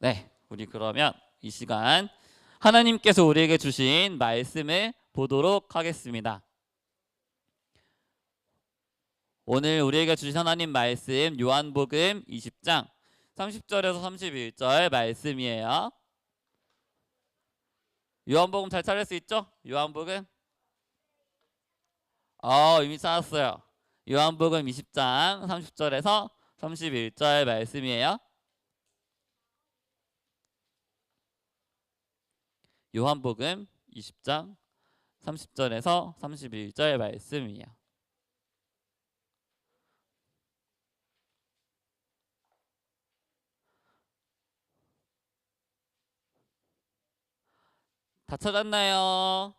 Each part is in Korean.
네, 우리 그러면 이 시간 하나님께서 우리에게 주신 말씀을 보도록 하겠습니다. 오늘 우리에게 주신 하나님 말씀 요한복음 20장 30절에서 31절 말씀이에요. 요한복음 잘 찾을 수 있죠? 요한복음? 이미 찾았어요. 요한복음 20장 30절에서 31절 말씀이에요. 요한복음 20장 30절에서 31절 말씀이에요. 다 찾았나요?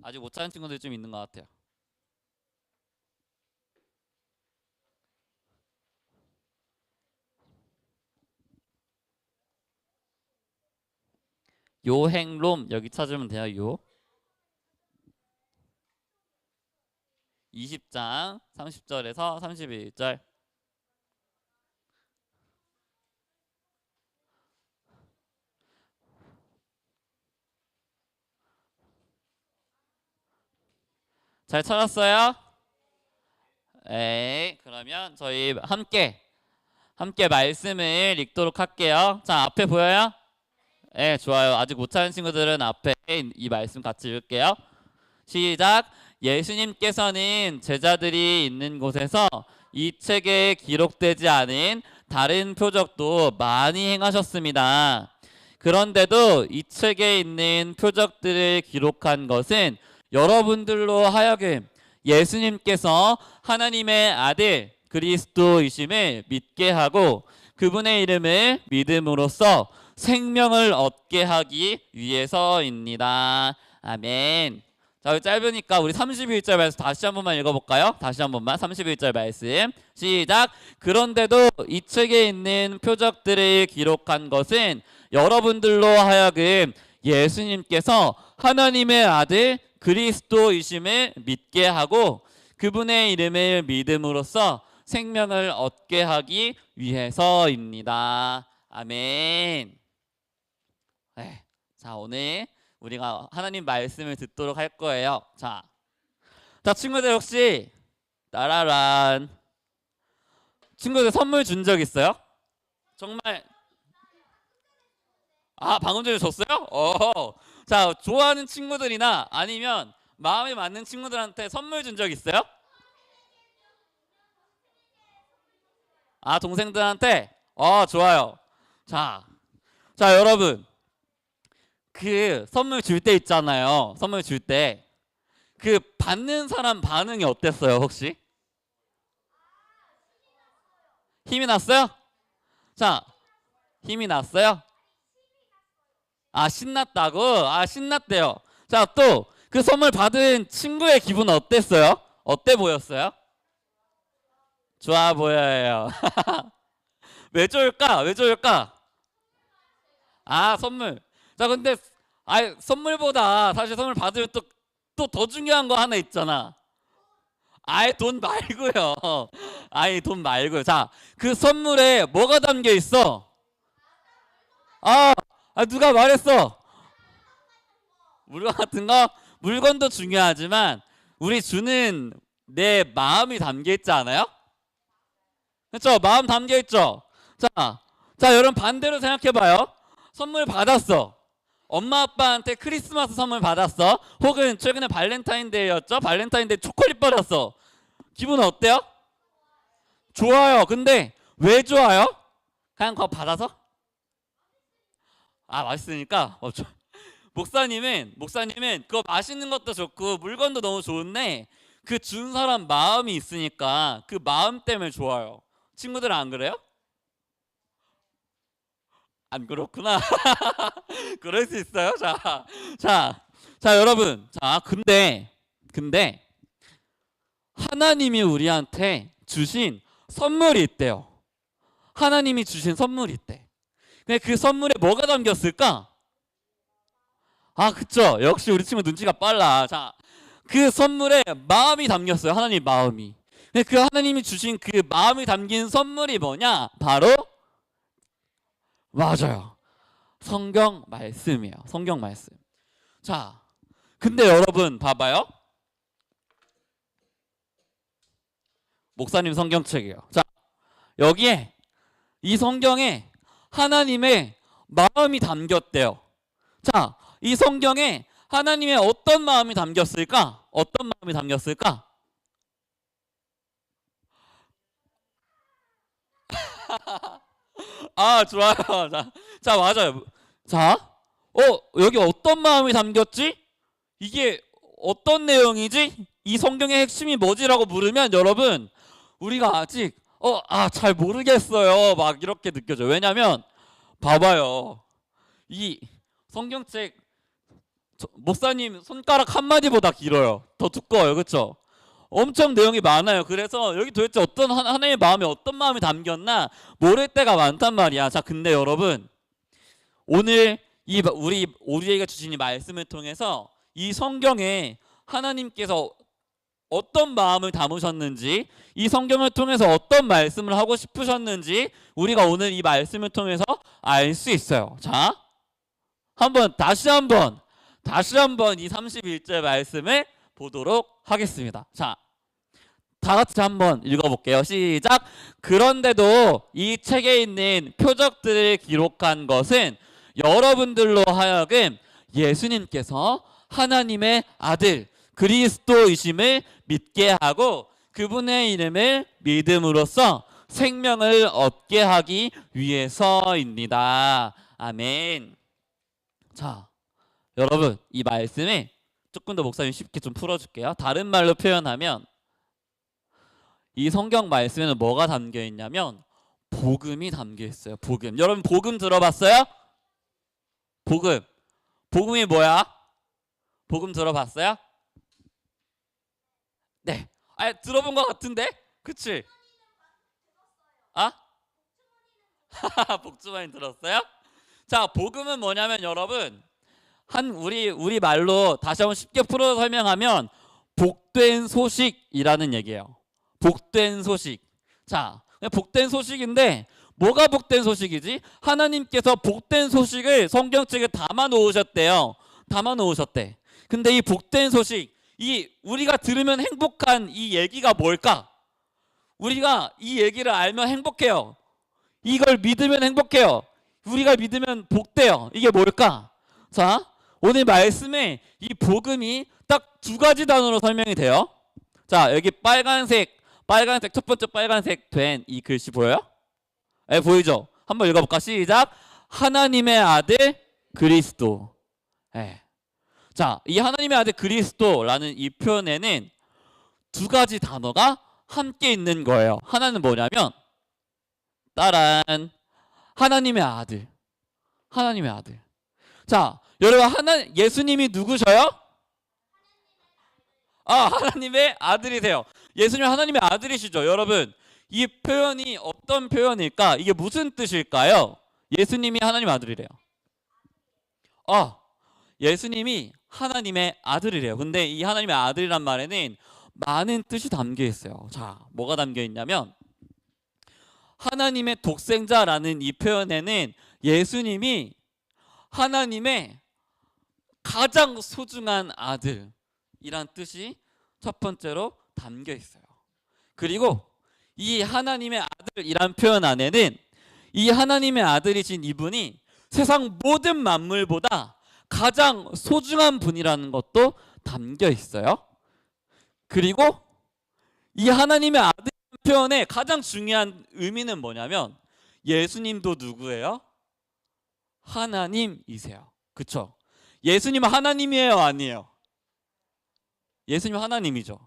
아직 못 찾은 친구들 좀 있는 것 같아요. 요행롬 여기 찾으면 돼요. 요 20장 30절에서 31절. 잘 찾았어요? 에이, 그러면 저희 함께 말씀을 읽도록 할게요. 자, 앞에 보여요? 네, 좋아요. 아직 못 찾은 친구들은 앞에 이 말씀 같이 읽을게요. 시작. 예수님께서는 제자들이 있는 곳에서 이 책에 기록되지 않은 다른 표적도 많이 행하셨습니다. 그런데도 이 책에 있는 표적들을 기록한 것은 여러분들로 하여금 예수님께서 하나님의 아들 그리스도이심을 믿게 하고 그분의 이름을 믿음으로써 생명을 얻게 하기 위해서입니다. 아멘. 자, 짧으니까 우리 31절 말씀 다시 한 번만 읽어볼까요? 다시 한 번만 31절 말씀 시작. 그런데도 이 책에 있는 표적들을 기록한 것은 여러분들로 하여금 예수님께서 하나님의 아들 그리스도이심을 믿게 하고 그분의 이름을 믿음으로써 생명을 얻게 하기 위해서입니다. 아멘. 네. 자, 오늘 우리가 하나님 말씀을 듣도록 할 거예요. 자, 친구들 혹시 따라란 친구들 선물 준 적 있어요? 정말 방금 전에 줬어요? 자, 좋아하는 친구들이나 아니면 마음에 맞는 친구들한테 선물 준 적 있어요? 동생들한테? 좋아요. 자, 여러분. 그 선물 줄 때 있잖아요. 선물 줄 때 그 받는 사람 반응이 어땠어요? 혹시? 힘이 났어요? 자, 힘이 났어요? 신났다고? 신났대요. 자, 또 그 선물 받은 친구의 기분은 어땠어요? 어때 보였어요? 좋아 보여요. 왜 좋을까? 왜 좋을까? 선물. 자, 근데 선물보다 사실 선물 받으면 또 더 중요한 거 하나 있잖아. 돈 말고요. 돈 말고요. 자, 그 선물에 뭐가 담겨 있어? 누가 말했어? 물건 같은 거? 물건도 중요하지만 우리 주는 내 마음이 담겨 있지 않아요? 그렇죠? 마음 담겨 있죠? 자, 여러분 반대로 생각해 봐요. 선물 받았어. 엄마 아빠한테 크리스마스 선물 받았어. 혹은 최근에 발렌타인데이였죠? 발렌타인데이 초콜릿 받았어. 기분 어때요? 좋아요. 근데 왜 좋아요? 그냥 그거 받아서? 맛있으니까. 목사님은 그거 맛있는 것도 좋고 물건도 너무 좋은데 그 준 사람 마음이 있으니까 그 마음 때문에 좋아요. 친구들은 안 그래요? 안 그렇구나. 그럴 수 있어요. 자, 여러분. 근데 하나님이 우리한테 주신 선물이 있대요. 하나님이 주신 선물이 있대. 근데 그 선물에 뭐가 담겼을까? 그쵸. 역시 우리 친구 눈치가 빨라. 자, 그 선물에 마음이 담겼어요. 하나님 마음이. 근데 그 하나님이 주신 그 마음이 담긴 선물이 뭐냐? 바로 맞아요. 성경 말씀이에요. 성경 말씀. 자, 근데 여러분 봐봐요. 목사님 성경책이에요. 자, 여기에 이 성경에 하나님의 마음이 담겼대요. 자, 이 성경에 하나님의 어떤 마음이 담겼을까? 어떤 마음이 담겼을까? 아, 좋아요. 자, 맞아요. 자, 여기 어떤 마음이 담겼지? 이게 어떤 내용이지? 이 성경의 핵심이 뭐지라고 물으면 여러분, 우리가 아직 잘 모르겠어요. 막 이렇게 느껴져요. 왜냐면 봐봐요. 이 성경책 목사님 손가락 한마디보다 길어요. 더 두꺼워요. 그렇죠? 엄청 내용이 많아요. 그래서 여기 도대체 어떤 하나님의 마음에 어떤 마음이 담겼나 모를 때가 많단 말이야. 자, 근데 여러분 오늘 우리에게 주신 이 말씀을 통해서 이 성경에 하나님께서 어떤 마음을 담으셨는지, 이 성경을 통해서 어떤 말씀을 하고 싶으셨는지 우리가 오늘 이 말씀을 통해서 알 수 있어요. 자, 다시 한번 이 31절 말씀을 보도록 하겠습니다. 자, 다 같이 한번 읽어볼게요. 시작. 그런데도 이 책에 있는 표적들을 기록한 것은 여러분들로 하여금 예수님께서 하나님의 아들 그리스도이심을 믿게 하고 그분의 이름을 믿음으로써 생명을 얻게 하기 위해서입니다. 아멘. 자, 여러분 이 말씀에 조금 더 목사님 쉽게 좀 풀어줄게요. 다른 말로 표현하면 이 성경 말씀에는 뭐가 담겨 있냐면 복음이 담겨 있어요. 복음. 여러분 복음 들어봤어요? 복음이 뭐야? 복음 들어봤어요? 네. 들어본 것 같은데? 그치? 아? 복주머니 들었어요? 자, 복음은 뭐냐면 여러분 우리 말로 다시 한번 쉽게 풀어 설명하면 복된 소식이라는 얘기예요. 복된 소식. 자, 복된 소식인데 뭐가 복된 소식이지? 하나님께서 복된 소식을 성경책에 담아 놓으셨대. 근데 이 복된 소식, 우리가 들으면 행복한 이 얘기가 뭘까? 우리가 이 얘기를 알면 행복해요. 이걸 믿으면 행복해요. 우리가 믿으면 복돼요. 이게 뭘까? 자, 오늘 말씀에 이 복음이 딱 두 가지 단어로 설명이 돼요. 자, 여기 빨간색 첫 번째 빨간색 된 이 글씨 보여요? 네, 보이죠? 한번 읽어볼까? 시작. 하나님의 아들 그리스도. 네. 자, 이 하나님의 아들 그리스도라는 이 표현에는 두 가지 단어가 함께 있는 거예요. 하나는 뭐냐면 따란 하나님의 아들. 자, 여러분 예수님이 누구셔요? 하나님의 아들이세요. 예수님 하나님의 아들이시죠. 여러분 이 표현이 어떤 표현일까? 이게 무슨 뜻일까요? 예수님이 하나님의 아들이래요. 예수님이 하나님의 아들이래요. 근데 이 하나님의 아들이란 말에는 많은 뜻이 담겨 있어요. 자, 뭐가 담겨 있냐면 하나님의 독생자라는 이 표현에는 예수님이 하나님의 가장 소중한 아들이란 뜻이 첫 번째로 담겨 있어요. 그리고 이 하나님의 아들이란 표현 안에는 이 하나님의 아들이신 이분이 세상 모든 만물보다 가장 소중한 분이라는 것도 담겨 있어요. 그리고 이 하나님의 아들 표현의 가장 중요한 의미는 뭐냐면 예수님도 누구예요? 하나님이세요. 그쵸? 예수님은 하나님이에요? 아니에요? 예수님 하나님이죠.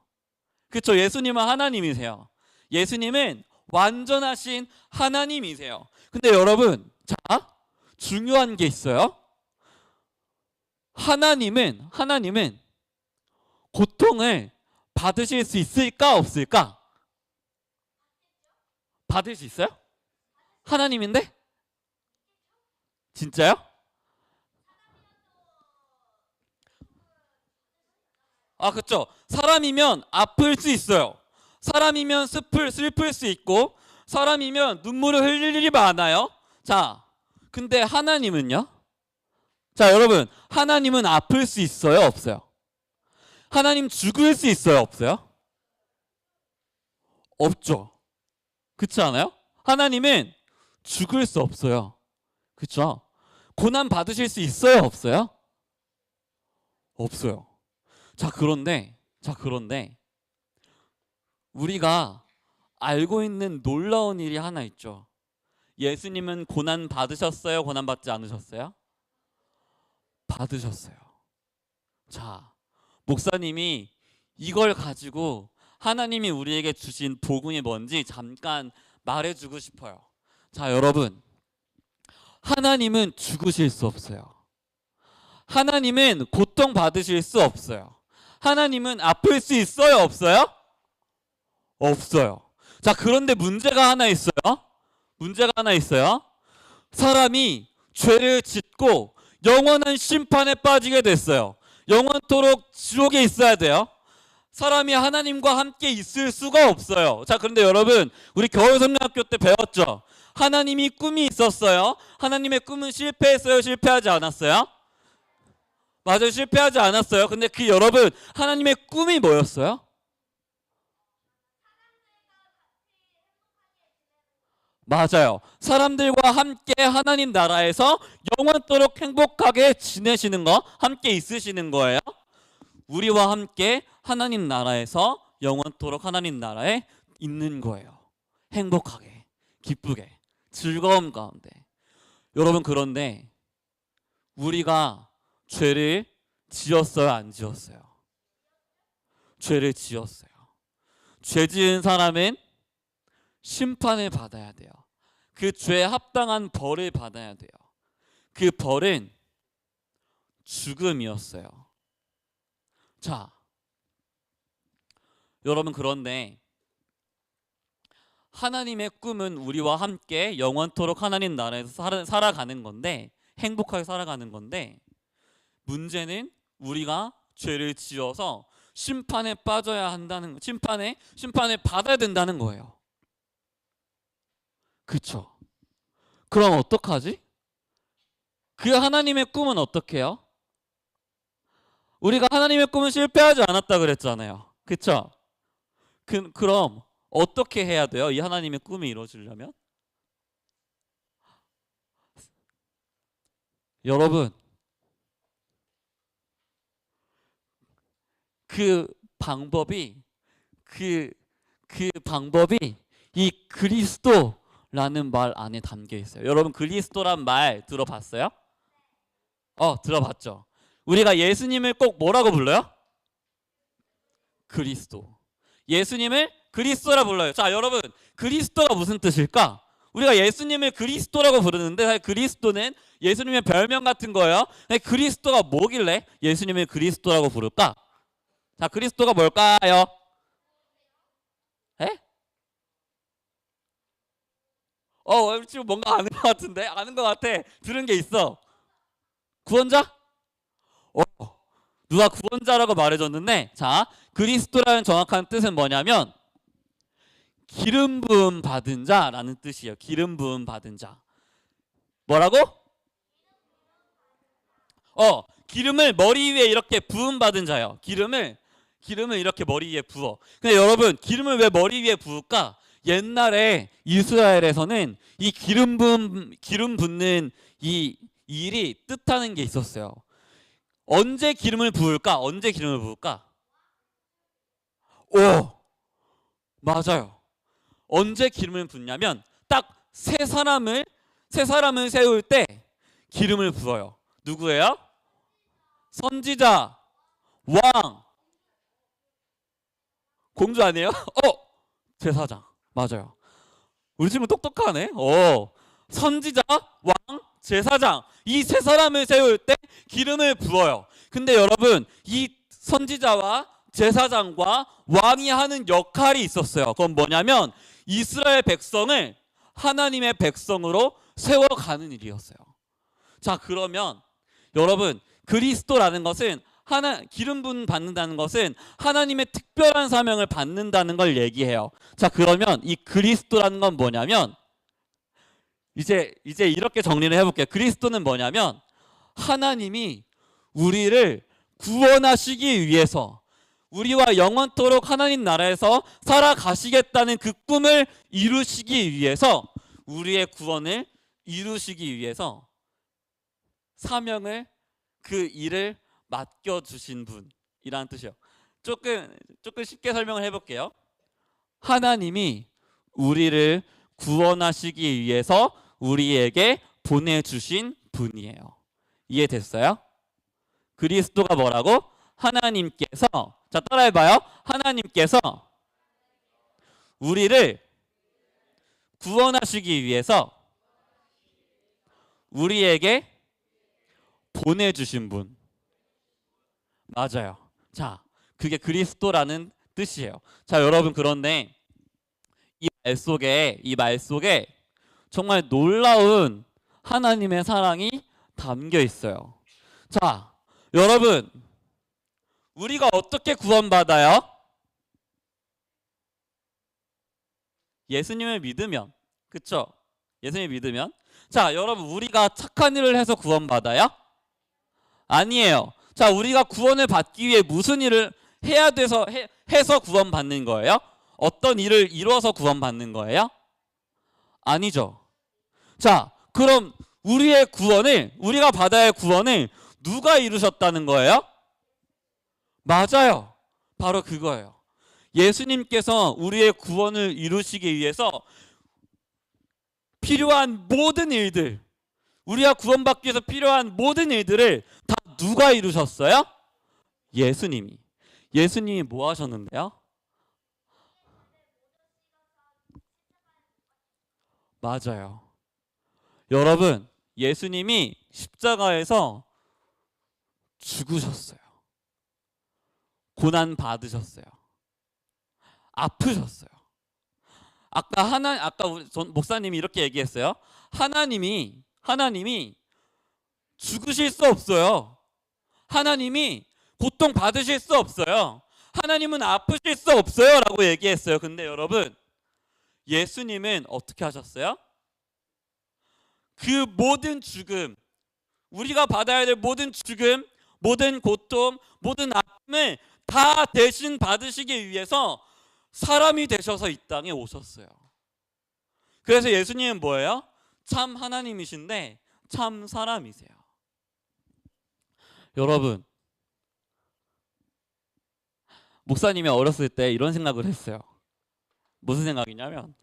그쵸? 예수님은 하나님이세요. 예수님은 완전하신 하나님이세요. 근데 여러분, 자, 중요한 게 있어요. 하나님은 고통을 받으실 수 있을까 없을까? 받을 수 있어요? 하나님인데? 진짜요? 그쵸. 사람이면 아플 수 있어요. 사람이면 슬플 수 있고 사람이면 눈물을 흘릴 일이 많아요. 자, 근데 하나님은요? 자, 여러분, 하나님은 아플 수 있어요, 없어요? 하나님 죽을 수 있어요, 없어요? 없죠. 그렇지 않아요? 하나님은 죽을 수 없어요. 그렇죠? 고난 받으실 수 있어요, 없어요? 없어요. 자, 그런데 우리가 알고 있는 놀라운 일이 하나 있죠. 예수님은 고난 받으셨어요? 고난 받지 않으셨어요? 받으셨어요. 자, 목사님이 이걸 가지고 하나님이 우리에게 주신 복음이 뭔지 잠깐 말해주고 싶어요. 자, 여러분, 하나님은 죽으실 수 없어요. 하나님은 고통 받으실 수 없어요. 하나님은 아플 수 있어요, 없어요? 없어요. 자, 그런데 문제가 하나 있어요. 문제가 하나 있어요. 사람이 죄를 짓고 영원한 심판에 빠지게 됐어요. 영원토록 지옥에 있어야 돼요. 사람이 하나님과 함께 있을 수가 없어요. 자, 그런데 여러분, 우리 겨울성령학교 때 배웠죠? 하나님이 꿈이 있었어요. 하나님의 꿈은 실패했어요? 실패하지 않았어요? 맞아요, 실패하지 않았어요. 근데 그 여러분, 하나님의 꿈이 뭐였어요? 맞아요. 사람들과 함께 하나님 나라에서 영원토록 행복하게 지내시는 거, 함께 있으시는 거예요. 우리와 함께 하나님 나라에서 영원토록 하나님 나라에 있는 거예요. 행복하게, 기쁘게, 즐거움 가운데. 여러분, 그런데 우리가 죄를 지었어요, 안 지었어요? 죄를 지었어요. 죄 지은 사람은 심판을 받아야 돼요. 그 죄에 합당한 벌을 받아야 돼요. 그 벌은 죽음이었어요. 자, 여러분, 그런데 하나님의 꿈은 우리와 함께 영원토록 하나님 나라에서 살아가는 건데, 행복하게 살아가는 건데, 문제는 우리가 죄를 지어서 심판에 빠져야 한다는, 심판에 받아야 된다는 거예요. 그쵸? 그럼 어떡하지? 그 하나님의 꿈은 어떻게 해요? 우리가 하나님의 꿈은 실패하지 않았다 그랬잖아요. 그쵸? 그럼 어떻게 해야 돼요? 이 하나님의 꿈이 이루어지려면? 여러분, 그 방법이 이 그리스도라는 말 안에 담겨 있어요. 여러분, 그리스도란 말 들어봤어요? 들어봤죠. 우리가 예수님을 꼭 뭐라고 불러요? 그리스도. 예수님을 그리스도라 불러요. 자, 여러분, 그리스도가 무슨 뜻일까? 우리가 예수님을 그리스도라고 부르는데 사실 그리스도는 예수님의 별명 같은 거예요. 그리스도가 뭐길래 예수님을 그리스도라고 부를까? 자, 그리스도가 뭘까요? 에? 지금 뭔가 아는 것 같은데? 아는 것 같아. 들은 게 있어. 구원자? 누가 구원자라고 말해줬는데, 자, 그리스도라는 정확한 뜻은 뭐냐면 기름 부음 받은 자라는 뜻이에요. 기름 부음 받은 자. 뭐라고? 기름을 머리 위에 이렇게 부음 받은 자요. 기름을 이렇게 머리 위에 부어. 근데 여러분, 기름을 왜 머리 위에 부을까? 옛날에 이스라엘에서는 이 기름 붓는 이 일이 뜻하는 게 있었어요. 언제 기름을 부을까? 맞아요. 언제 기름을 붓냐면 딱 세 사람을 세울 때 기름을 부어요. 누구예요? 선지자, 왕, 공주 아니에요? 제사장. 맞아요. 우리 친구 똑똑하네. 선지자, 왕, 제사장, 이 세 사람을 세울 때 기름을 부어요. 근데 여러분, 이 선지자와 제사장과 왕이 하는 역할이 있었어요. 그건 뭐냐면 이스라엘 백성을 하나님의 백성으로 세워가는 일이었어요. 자, 그러면 여러분, 그리스도라는 것은 기름 부음 받는다는 것은 하나님의 특별한 사명을 받는다는 걸 얘기해요. 자, 그러면 이 그리스도라는 건 뭐냐면 이제 이렇게 정리를 해볼게요. 그리스도는 뭐냐면 하나님이 우리를 구원하시기 위해서 우리와 영원토록 하나님 나라에서 살아가시겠다는 그 꿈을 이루시기 위해서 우리의 구원을 이루시기 위해서 사명을 그 일을 맡겨주신 분이라는 뜻이에요. 조금 쉽게 설명을 해볼게요. 하나님이 우리를 구원하시기 위해서 우리에게 보내주신 분이에요. 이해됐어요? 그리스도가 뭐라고? 하나님께서, 자 따라해봐요. 하나님께서 우리를 구원하시기 위해서 우리에게 보내주신 분. 맞아요. 자, 그게 그리스도라는 뜻이에요. 자, 여러분, 그런데 이 말 속에 정말 놀라운 하나님의 사랑이 담겨 있어요. 자, 여러분, 우리가 어떻게 구원받아요? 예수님을 믿으면. 그쵸? 예수님을 믿으면. 자, 여러분, 우리가 착한 일을 해서 구원받아요? 아니에요. 자, 우리가 구원을 받기 위해 무슨 일을 해야 해서 구원받는 거예요? 어떤 일을 이루어서 구원받는 거예요? 아니죠. 자, 그럼 우리가 받아야 할 구원을 누가 이루셨다는 거예요? 맞아요. 바로 그거예요. 예수님께서 우리의 구원을 이루시기 위해서 필요한 모든 일들, 우리가 구원받기 위해서 필요한 모든 일들을 다 누가 이루셨어요? 예수님이. 예수님이 뭐 하셨는데요? 맞아요. 여러분, 예수님이 십자가에서 죽으셨어요. 고난 받으셨어요. 아프셨어요. 아까 우리 목사님이 이렇게 얘기했어요. 하나님이 죽으실 수 없어요. 하나님이 고통 받으실 수 없어요. 하나님은 아프실 수 없어요 라고 얘기했어요. 근데 여러분, 예수님은 어떻게 하셨어요? 그 모든 죽음, 우리가 받아야 될 모든 죽음, 모든 고통, 모든 아픔을 다 대신 받으시기 위해서 사람이 되셔서 이 땅에 오셨어요. 그래서 예수님은 뭐예요? 참 하나님이신데 참 사람이세요. 여러분, 목사님이 어렸을 때 이런 생각을 했어요. 무슨 생각이냐면,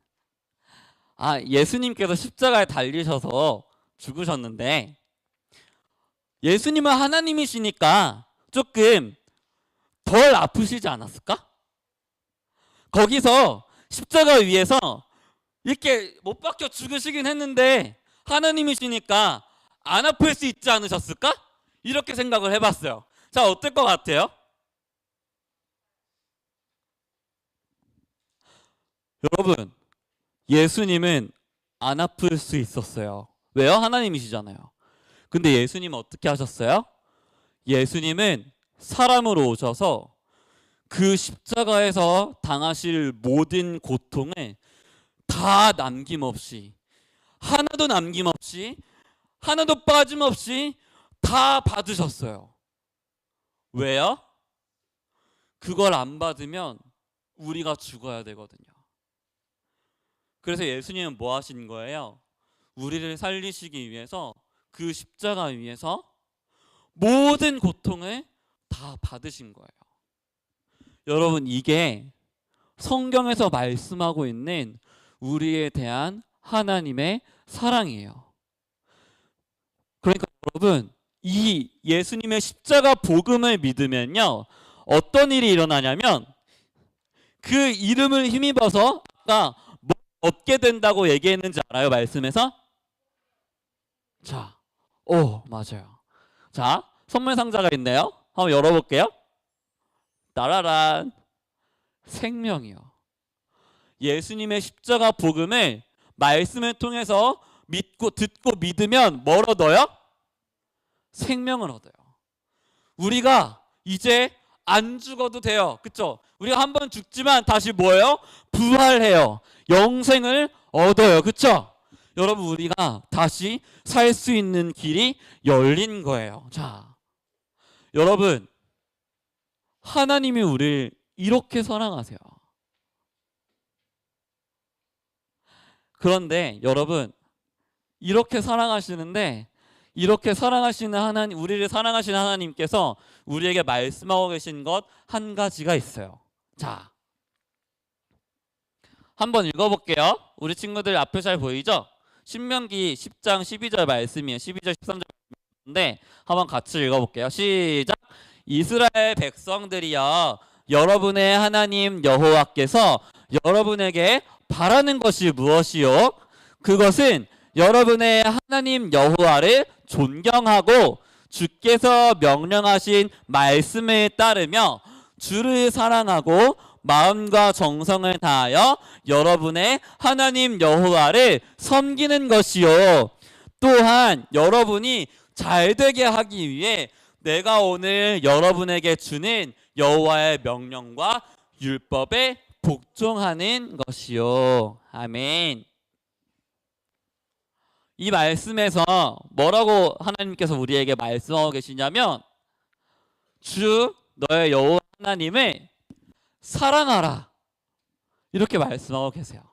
예수님께서 십자가에 달리셔서 죽으셨는데 예수님은 하나님이시니까 조금 덜 아프시지 않았을까? 거기서 십자가 위에서 이렇게 못 박혀 죽으시긴 했는데 하나님이시니까 안 아플 수 있지 않으셨을까? 이렇게 생각을 해봤어요. 자, 어떨 것 같아요? 여러분, 예수님은 안 아플 수 있었어요. 왜요? 하나님이시잖아요. 근데 예수님은 어떻게 하셨어요? 예수님은 사람으로 오셔서 그 십자가에서 당하실 모든 고통을 다 남김없이, 하나도 빠짐없이 다 받으셨어요. 왜요? 그걸 안 받으면 우리가 죽어야 되거든요. 그래서 예수님은 뭐 하신 거예요? 우리를 살리시기 위해서 그 십자가 위에서 모든 고통을 다 받으신 거예요. 여러분, 이게 성경에서 말씀하고 있는 우리에 대한 하나님의 사랑이에요. 그러니까 여러분, 이 예수님의 십자가 복음을 믿으면요, 어떤 일이 일어나냐면 그 이름을 힘입어서 아까 뭐 얻게 된다고 얘기했는지 알아요? 말씀에서? 자, 맞아요. 자, 선물 상자가 있네요. 한번 열어볼게요. 따라란, 생명이요. 예수님의 십자가 복음을 말씀을 통해서 듣고 믿으면 뭘 얻어요? 생명을 얻어요. 우리가 이제 안 죽어도 돼요. 그쵸? 우리가 한 번 죽지만 다시 뭐예요? 부활해요. 영생을 얻어요. 그쵸? 여러분, 우리가 다시 살 수 있는 길이 열린 거예요. 자, 여러분, 하나님이 우리를 이렇게 사랑하세요. 그런데 여러분, 이렇게 사랑하시는데, 이렇게 사랑하시는 하나님, 우리를 사랑하시는 하나님께서 우리에게 말씀하고 계신 것 한 가지가 있어요. 자, 한번 읽어볼게요. 우리 친구들 앞에 잘 보이죠? 신명기 10장 12절 말씀이에요. 12절 13절인데 한번 같이 읽어볼게요. 시작. 이스라엘 백성들이여, 여러분의 하나님 여호와께서 여러분에게 바라는 것이 무엇이요? 그것은 여러분의 하나님 여호와를 존경하고 주께서 명령하신 말씀을 따르며 주를 사랑하고 마음과 정성을 다하여 여러분의 하나님 여호와를 섬기는 것이요. 또한 여러분이 잘되게 하기 위해 내가 오늘 여러분에게 주는 여호와의 명령과 율법에 복종하는 것이요. 아멘. 이 말씀에서 뭐라고 하나님께서 우리에게 말씀하고 계시냐면, 주 너의 여호와 하나님을 사랑하라, 이렇게 말씀하고 계세요.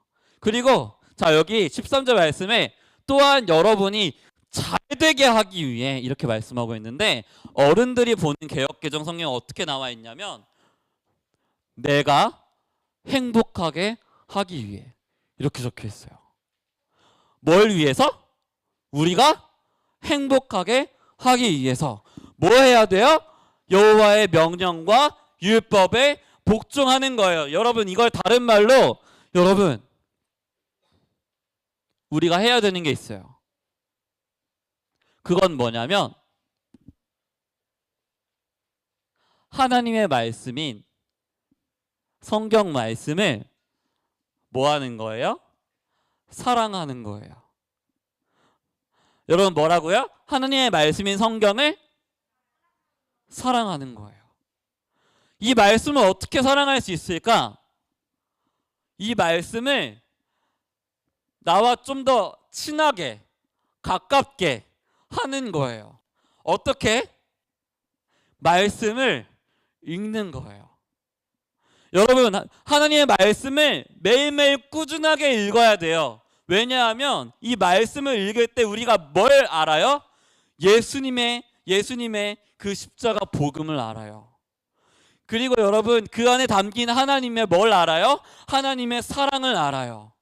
그리고 자, 여기 13절 말씀에 또한 여러분이 잘되게 하기 위해 이렇게 말씀하고 있는데, 어른들이 보는 개역개정 성경에 어떻게 나와 있냐면, 내가 행복하게 하기 위해, 이렇게 적혀 있어요. 뭘 위해서? 우리가 행복하게 하기 위해서 뭐 해야 돼요? 여호와의 명령과 율법에 복종하는 거예요. 여러분, 이걸 다른 말로, 여러분, 우리가 해야 되는 게 있어요. 그건 뭐냐면, 하나님의 말씀인 성경 말씀을 뭐 하는 거예요? 사랑하는 거예요. 여러분, 뭐라고요? 하나님의 말씀인 성경을 사랑하는 거예요. 이 말씀을 어떻게 사랑할 수 있을까? 이 말씀을 나와 좀 더 친하게, 가깝게 하는 거예요. 어떻게? 말씀을 읽는 거예요. 여러분, 하나님의 말씀을 매일매일 꾸준하게 읽어야 돼요. 왜냐하면 이 말씀을 읽을 때 우리가 뭘 알아요? 예수님의 그 십자가 복음을 알아요. 그리고 여러분, 그 안에 담긴 하나님의 뭘 알아요? 하나님의 사랑을 알아요.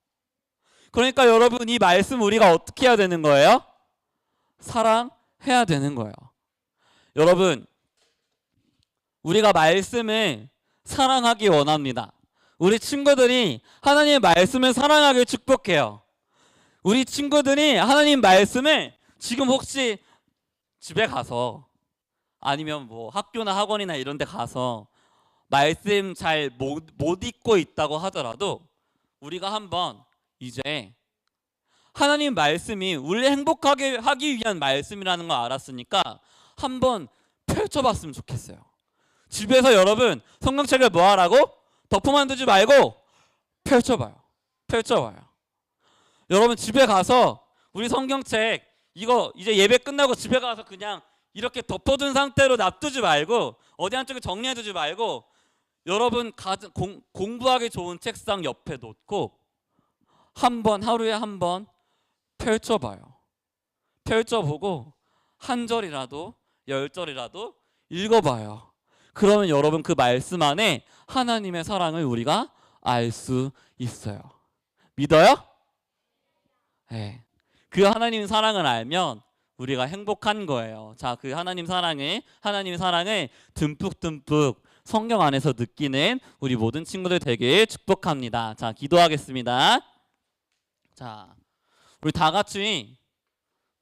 그러니까 여러분, 이 말씀 우리가 어떻게 해야 되는 거예요? 사랑해야 되는 거예요. 여러분, 우리가 말씀을 사랑하기 원합니다. 우리 친구들이 하나님의 말씀을 사랑하길 축복해요. 우리 친구들이 하나님 말씀을 지금 혹시 집에 가서, 아니면 뭐 학교나 학원이나 이런 데 가서 말씀 잘 못 읽고 있다고 하더라도, 우리가 한번 이제 하나님 말씀이 우리를 행복하게 하기 위한 말씀이라는 걸 알았으니까 한번 펼쳐봤으면 좋겠어요. 집에서 여러분, 성경책을 뭐 하라고? 덮어만 두지 말고 펼쳐봐요. 여러분, 집에 가서 우리 성경책 이거 이제 예배 끝나고 집에 가서 그냥 이렇게 덮어둔 상태로 놔두지 말고, 어디 한쪽에 정리해두지 말고, 여러분 공부하기 좋은 책상 옆에 놓고 하루에 한 번 펼쳐봐요. 펼쳐보고 한 절이라도 10절이라도 읽어봐요. 그러면 여러분, 그 말씀 안에 하나님의 사랑을 우리가 알 수 있어요. 믿어요? 네. 그 하나님 사랑을 알면 우리가 행복한 거예요. 자, 그 하나님의 사랑을 듬뿍 성경 안에서 느끼는 우리 모든 친구들 되길 축복합니다. 자, 기도하겠습니다. 자, 우리 다 같이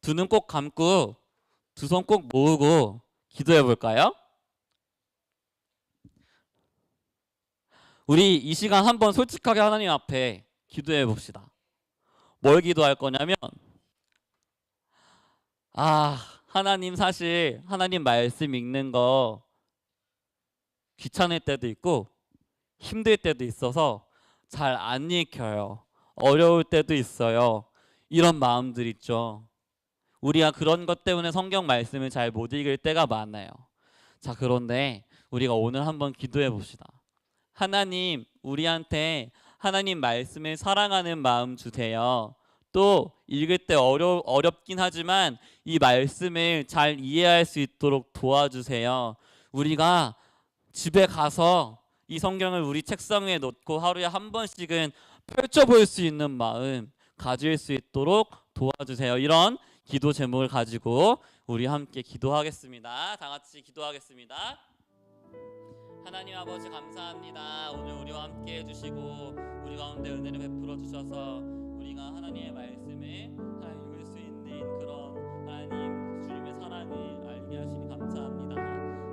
두 눈 꼭 감고 두 손 꼭 모으고 기도해 볼까요? 우리 이 시간 한번 솔직하게 하나님 앞에 기도해 봅시다. 뭘 기도할 거냐면, 하나님, 사실 하나님 말씀 읽는 거 귀찮을 때도 있고 힘들 때도 있어서 잘 안 읽혀요. 어려울 때도 있어요. 이런 마음들 있죠. 우리가 그런 것 때문에 성경 말씀을 잘 못 읽을 때가 많아요. 자, 그런데 우리가 오늘 한번 기도해 봅시다. 하나님, 우리한테 하나님 말씀을 사랑하는 마음 주세요. 또 읽을 때 어렵긴 하지만 이 말씀을 잘 이해할 수 있도록 도와주세요. 우리가 집에 가서 이 성경을 우리 책상 위에 놓고 하루에 한 번씩은 펼쳐볼 수 있는 마음 가질 수 있도록 도와주세요. 이런 기도 제목을 가지고 우리 함께 기도하겠습니다. 다 같이 기도하겠습니다. 하나님 아버지 감사합니다. 오늘 우리와 함께 해주시고 우리 가운데 은혜를 베풀어 주셔서 우리가 하나님의 말씀을 읽을 수 있는 그런 하나님 주님의 사랑을 알게 하시니 감사합니다.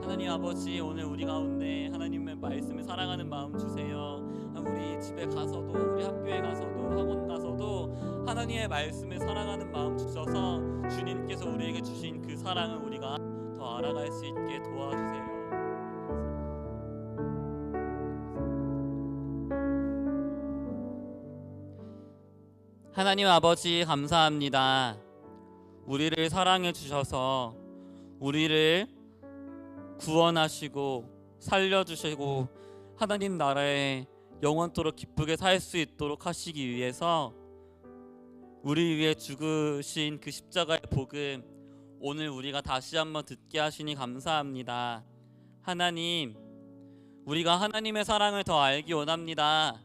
하나님 아버지, 오늘 우리 가운데 하나님의 말씀을 사랑하는 마음 주세요. 우리 집에 가서도 우리 학교에 가서도 학원 가서도 하나님의 말씀을 사랑하는 마음 주셔서 주님께서 우리에게 주신 그 사랑을 우리가 더 알아갈 수 있게 도와주세요. 하나님 아버지 감사합니다. 우리를 사랑해 주셔서 우리를 구원하시고 살려주시고 하나님 나라에 영원토록 기쁘게 살 수 있도록 하시기 위해서 우리 위해 죽으신 그 십자가의 복음 오늘 우리가 다시 한번 듣게 하시니 감사합니다. 하나님, 우리가 하나님의 사랑을 더 알기 원합니다.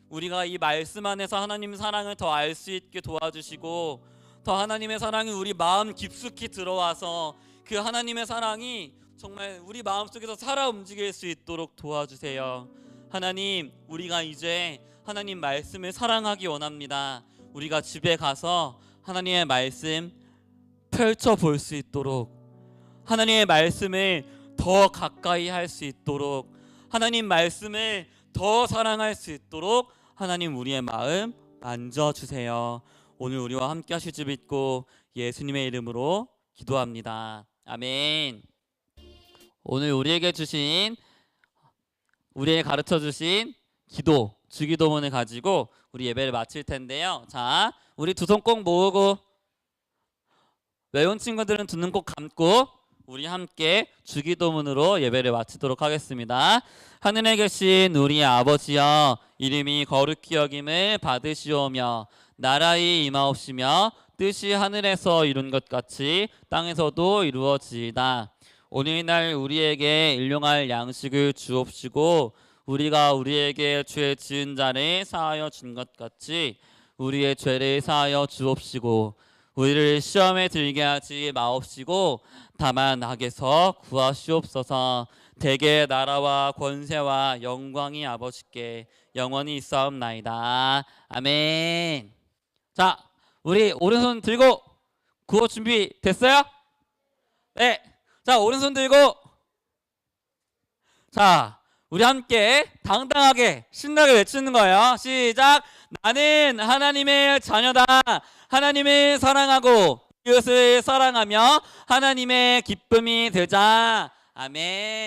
우리가 이 말씀 안에서 하나님의 사랑을 더 알 수 있게 도와주시고 더 하나님의 사랑이 우리 마음 깊숙이 들어와서 그 하나님의 사랑이 정말 우리 마음속에서 살아 움직일 수 있도록 도와주세요. 하나님, 우리가 이제 하나님 말씀을 사랑하기 원합니다. 우리가 집에 가서 하나님의 말씀 펼쳐볼 수 있도록, 하나님의 말씀을 더 가까이 할 수 있도록, 하나님 말씀을 더 사랑할 수 있도록 하나님 우리의 마음 만져주세요. 오늘 우리와 함께 하실 줄 믿고 예수님의 이름으로 기도합니다. 아멘. 오늘 우리에게 가르쳐 주신 기도, 주기도문을 가지고 우리 예배를 마칠 텐데요. 자, 우리 두 손 꼭 모으고 외운 친구들은 두 눈 꼭 감고 우리 함께 주기도문으로 예배를 마치도록 하겠습니다. 하늘에 계신 우리 아버지여, 이름이 거룩히 여김을 받으시오며 나라의 임하옵시며 뜻이 하늘에서 이룬 것 같이 땅에서도 이루어지이다. 오늘날 우리에게 일용할 양식을 주옵시고 우리가 우리에게 죄 지은 자를 사하여 준 것 같이 우리의 죄를 사하여 주옵시고 우리를 시험에 들게 하지 마옵시고 다만 악에서 구하시옵소서. 대개 나라와 권세와 영광이 아버지께 영원히 있사옵나이다. 아멘. 자, 우리 오른손 들고 구호 준비 됐어요? 네. 자, 오른손 들고 자, 우리 함께 당당하게 신나게 외치는 거예요. 시작. 나는 하나님의 자녀다. 하나님을 사랑하고 이웃을 사랑하며 하나님의 기쁨이 되자. 아멘.